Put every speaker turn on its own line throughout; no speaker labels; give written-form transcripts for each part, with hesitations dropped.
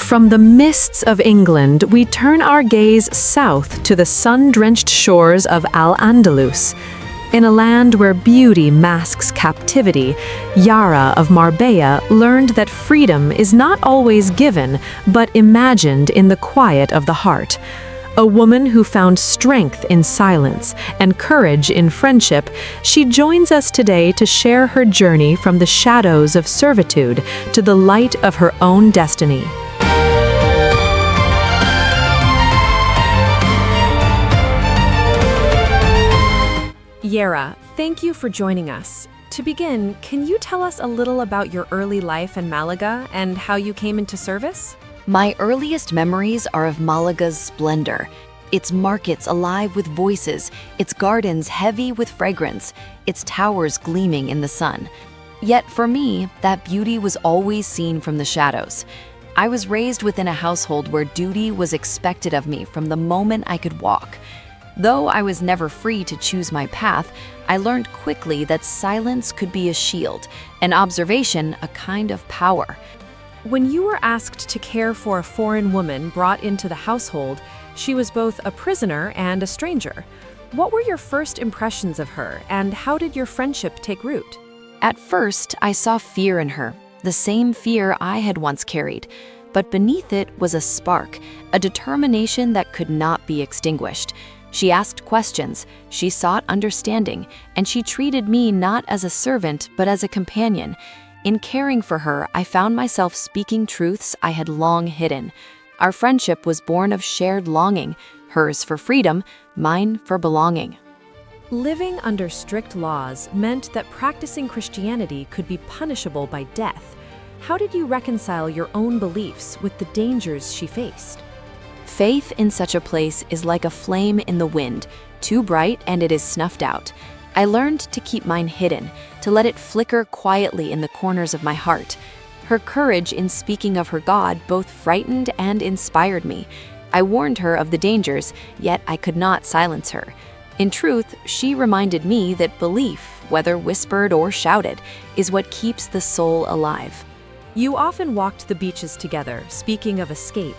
From the mists of England, we turn our gaze south to the sun-drenched shores of Al-Andalus. In a land where beauty masks captivity, Yara of Marbella learned that freedom is not always given, but imagined in the quiet of the heart. A woman who found strength in silence and courage in friendship, she joins us today to share her journey from the shadows of servitude to the light of her own destiny.
Yara, thank you for joining us. To begin, can you tell us a little about your early life in Malaga and how you came into service?
My earliest memories are of Malaga's splendor. Its markets alive with voices, its gardens heavy with fragrance, its towers gleaming in the sun. Yet for me, that beauty was always seen from the shadows. I was raised within a household where duty was expected of me from the moment I could walk. Though I was never free to choose my path, I learned quickly that silence could be a shield, and observation a kind of power.
When you were asked to care for a foreign woman brought into the household, she was both a prisoner and a stranger. What were your first impressions of her, and how did your friendship take root?
At first, I saw fear in her, the same fear I had once carried. But beneath it was a spark, a determination that could not be extinguished. She asked questions, she sought understanding, and she treated me not as a servant, but as a companion. In caring for her, I found myself speaking truths I had long hidden. Our friendship was born of shared longing, hers for freedom, mine for belonging.
Living under strict laws meant that practicing Christianity could be punishable by death. How did you reconcile your own beliefs with the dangers she faced?
Faith in such a place is like a flame in the wind, too bright and it is snuffed out. I learned to keep mine hidden, to let it flicker quietly in the corners of my heart. Her courage in speaking of her God both frightened and inspired me. I warned her of the dangers, yet I could not silence her. In truth, she reminded me that belief, whether whispered or shouted, is what keeps the soul alive.
You often walked the beaches together, speaking of escape.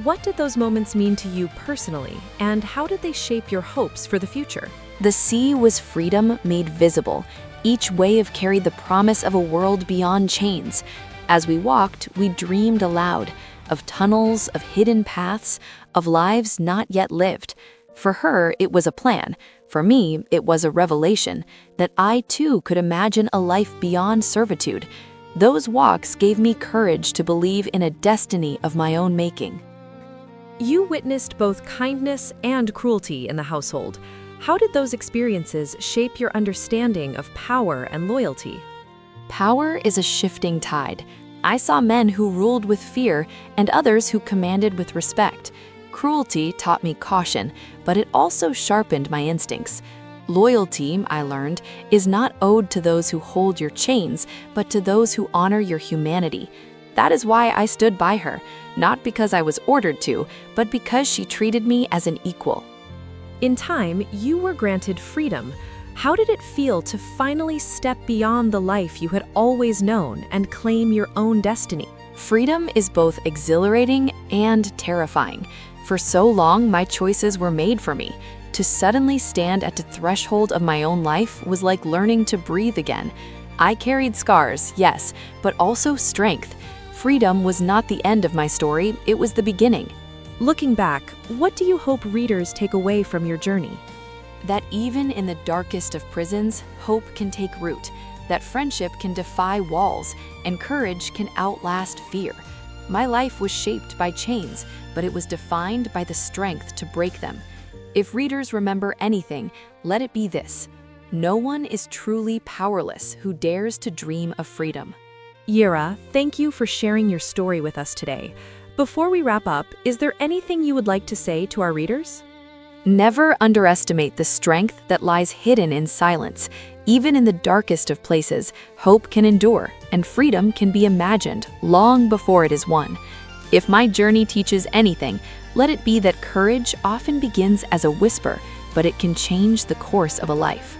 What did those moments mean to you personally, and how did they shape your hopes for the future?
The sea was freedom made visible. Each wave carried the promise of a world beyond chains. As we walked, we dreamed aloud of tunnels, of hidden paths, of lives not yet lived. For her, it was a plan. For me, it was a revelation that I too could imagine a life beyond servitude. Those walks gave me courage to believe in a destiny of my own making.
You witnessed both kindness and cruelty in the household. How did those experiences shape your understanding of power and loyalty?
Power is a shifting tide. I saw men who ruled with fear and others who commanded with respect. Cruelty taught me caution, but it also sharpened my instincts. Loyalty, I learned, is not owed to those who hold your chains, but to those who honor your humanity. That is why I stood by her, not because I was ordered to, but because she treated me as an equal.
In time, you were granted freedom. How did it feel to finally step beyond the life you had always known and claim your own destiny?
Freedom is both exhilarating and terrifying. For so long, my choices were made for me. To suddenly stand at the threshold of my own life was like learning to breathe again. I carried scars, yes, but also strength. Freedom was not the end of my story, it was the beginning.
Looking back, what do you hope readers take away from your journey?
That even in the darkest of prisons, hope can take root, that friendship can defy walls, and courage can outlast fear. My life was shaped by chains, but it was defined by the strength to break them. If readers remember anything, let it be this: no one is truly powerless who dares to dream of freedom.
Yara, thank you for sharing your story with us today. Before we wrap up, is there anything you would like to say to our readers?
Never underestimate the strength that lies hidden in silence. Even in the darkest of places, hope can endure, and freedom can be imagined long before it is won. If my journey teaches anything, let it be that courage often begins as a whisper, but it can change the course of a life.